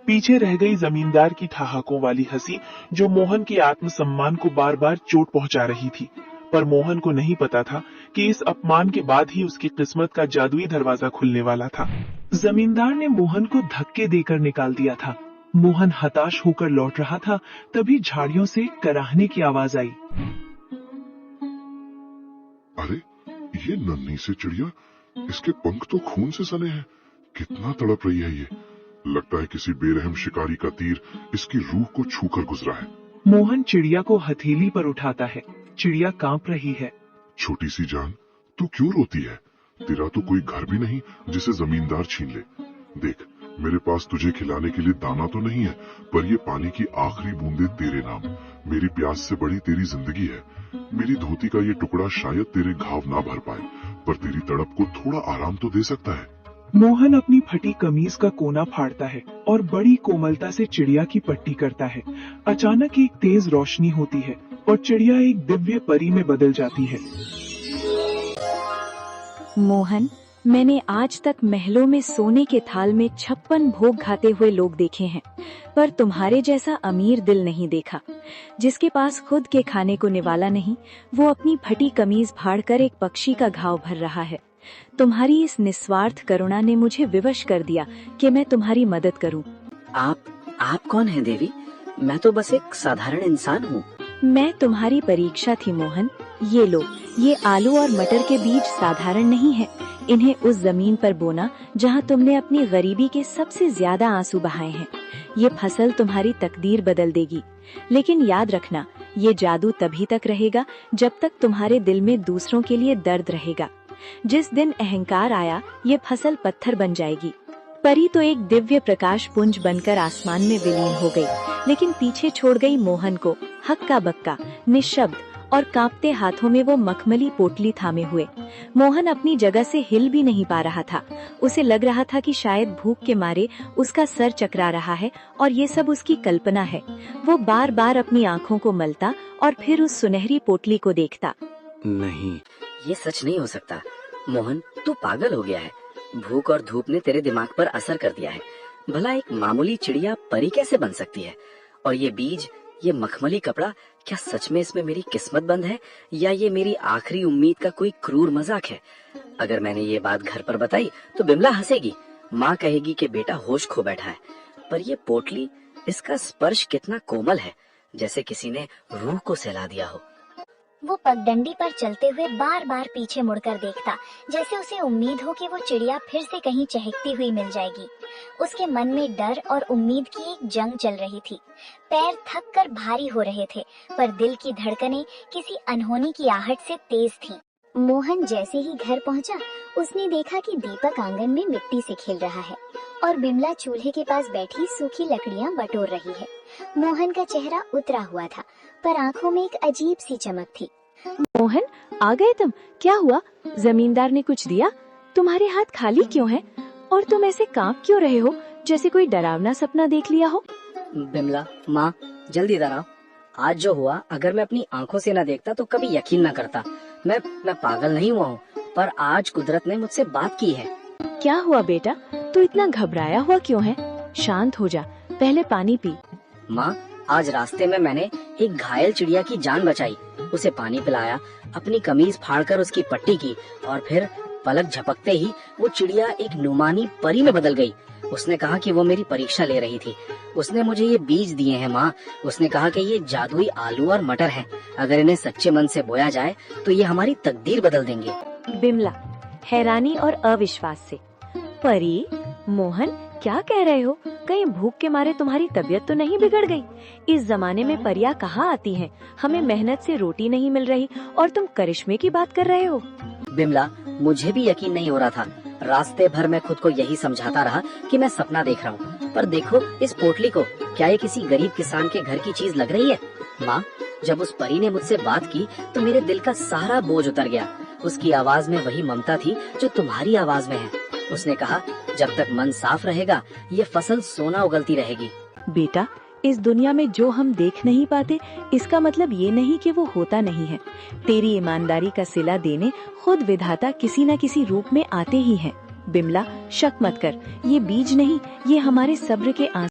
पीछे रह गई जमींदार की ठहाकों वाली हंसी, जो मोहन के आत्मसम्मान को बार बार चोट पहुंचा रही थी। पर मोहन को नहीं पता था कि इस अपमान के बाद ही उसकी किस्मत का जादुई दरवाजा खुलने वाला था। जमींदार ने मोहन को धक्के देकर निकाल दिया था। मोहन हताश होकर लौट रहा था, तभी झाड़ियों से कराहने की आवाज आई। अरे, ये नन्ही सी चिड़िया, इसके पंख तो खून से सने हैं। कितना तड़प रही है ये। लगता है किसी बेरहम शिकारी का तीर इसकी रूह को छूकर गुजरा है। मोहन चिड़िया को हथेली पर उठाता है। चिड़िया कांप रही है। छोटी सी जान, तू क्यों रोती है? तेरा तो कोई घर भी नहीं जिसे जमींदार छीन ले। देख, मेरे पास तुझे खिलाने के लिए दाना तो नहीं है, पर ये पानी की आखिरी बूंदे तेरे नाम। मेरी प्यास से बड़ी तेरी जिंदगी है। मेरी धोती का ये टुकड़ा शायद तेरे घाव ना भर पाए, पर तेरी तड़प को थोड़ा आराम तो दे सकता है। मोहन अपनी फटी कमीज का कोना फाड़ता है और बड़ी कोमलता से चिड़िया की पट्टी करता है। अचानक एक तेज रोशनी होती है और चिड़िया एक दिव्य परी में बदल जाती है। मोहन, मैंने आज तक महलों में सोने के थाल में 56 भोग खाते हुए लोग देखे हैं, पर तुम्हारे जैसा अमीर दिल नहीं देखा। जिसके पास खुद के खाने को निवाला नहीं, वो अपनी फटी कमीज फाड़कर एक पक्षी का घाव भर रहा है। तुम्हारी इस निस्वार्थ करुणा ने मुझे विवश कर दिया कि मैं तुम्हारी मदद करूं। आप कौन हैं देवी? मैं तो बस एक साधारण इंसान हूँ। मैं तुम्हारी परीक्षा थी मोहन। ये लो, ये आलू और मटर के बीज साधारण नहीं है। इन्हें उस जमीन पर बोना जहाँ तुमने अपनी गरीबी के सबसे ज्यादा आंसू बहाए हैं। ये फसल तुम्हारी तकदीर बदल देगी। लेकिन याद रखना, ये जादू तभी तक रहेगा जब तक तुम्हारे दिल में दूसरों के लिए दर्द रहेगा। जिस दिन अहंकार आया, ये फसल पत्थर बन जाएगी। परी तो एक दिव्य प्रकाश पुंज बनकर आसमान में विलीन हो गई, लेकिन पीछे छोड़ गई मोहन को हक्का बक्का, निशब्द और कांपते हाथों में वो मखमली पोटली थामे हुए। मोहन अपनी जगह से हिल भी नहीं पा रहा था। उसे लग रहा था कि शायद भूख के मारे उसका सर चकरा रहा है और ये सब उसकी कल्पना है। वो बार बार अपनी आंखों को मलता और फिर उस सुनहरी पोटली को देखता। नहीं, ये सच नहीं हो सकता। मोहन, तू पागल हो गया है। भूख और धूप ने तेरे दिमाग पर असर कर दिया है। भला एक मामूली चिड़िया परी कैसे बन सकती है? और ये बीज, ये मखमली कपड़ा, क्या सच में इसमें मेरी किस्मत बंद है, या ये मेरी आखिरी उम्मीद का कोई क्रूर मजाक है? अगर मैंने ये बात घर पर बताई तो बिमला हंसेगी। माँ कहेगी कि बेटा होश खो बैठा है। पर ये पोटली, इसका स्पर्श कितना कोमल है, जैसे किसी ने रूह को सहला दिया हो। वो पगडंडी पर चलते हुए बार बार पीछे मुड़कर देखता, जैसे उसे उम्मीद हो कि वो चिड़िया फिर से कहीं चहकती हुई मिल जाएगी। उसके मन में डर और उम्मीद की एक जंग चल रही थी। पैर थक कर भारी हो रहे थे, पर दिल की धड़कनें किसी अनहोनी की आहट से तेज थीं। मोहन जैसे ही घर पहुंचा, उसने देखा कि दीपक आंगन में मिट्टी से खेल रहा है और बिमला चूल्हे के पास बैठी सूखी लकड़ियां बटोर रही है। मोहन का चेहरा उतरा हुआ था, पर आंखों में एक अजीब सी चमक थी। मोहन, आ गए तुम? क्या हुआ? जमींदार ने कुछ दिया? तुम्हारे हाथ खाली क्यों हैं? और तुम ऐसे कांप क्यों रहे हो, जैसे कोई डरावना सपना देख लिया हो? बिमला, माँ, जल्दी इधर आओ। आज जो हुआ, अगर मैं अपनी आंखों से न देखता तो कभी यकीन न करता। मैं पागल नहीं हुआ हूँ, पर आज कुदरत ने मुझसे बात की है। क्या हुआ बेटा? तू इतना घबराया हुआ क्यों है? शांत हो जा, पहले पानी पी। माँ, आज रास्ते में मैंने एक घायल चिड़िया की जान बचाई। उसे पानी पिलाया, अपनी कमीज फाड़कर उसकी पट्टी की, और फिर पलक झपकते ही वो चिड़िया एक नुमानी परी में बदल गई। उसने कहा कि वो मेरी परीक्षा ले रही थी। उसने मुझे ये बीज दिए हैं माँ। उसने कहा कि ये जादुई आलू और मटर हैं। अगर इन्हें सच्चे मन से बोया जाए तो ये हमारी तकदीर बदल देंगे। बिमला, हैरानी और अविश्वास से, परी? मोहन, क्या कह रहे हो? कहीं भूख के मारे तुम्हारी तबीयत तो नहीं बिगड़ गई? इस जमाने में परियां कहाँ आती हैं? हमें मेहनत से रोटी नहीं मिल रही और तुम करिश्मे की बात कर रहे हो? बिमला, मुझे भी यकीन नहीं हो रहा था। रास्ते भर मैं खुद को यही समझाता रहा कि मैं सपना देख रहा हूँ। पर देखो इस पोटली को, क्या ये किसी गरीब किसान के घर की चीज लग रही है? माँ, जब उस परी ने मुझसे बात की तो मेरे दिल का सारा बोझ उतर गया। उसकी आवाज में वही ममता थी जो तुम्हारी आवाज में है। उसने कहा, जब तक मन साफ रहेगा ये फसल सोना उगलती रहेगी। बेटा, इस दुनिया में जो हम देख नहीं पाते, इसका मतलब ये नहीं कि वो होता नहीं है। तेरी ईमानदारी का सिला देने खुद विधाता किसी न किसी रूप में आते ही हैं। बिमला, शक मत कर, ये बीज नहीं, ये हमारे सब्र के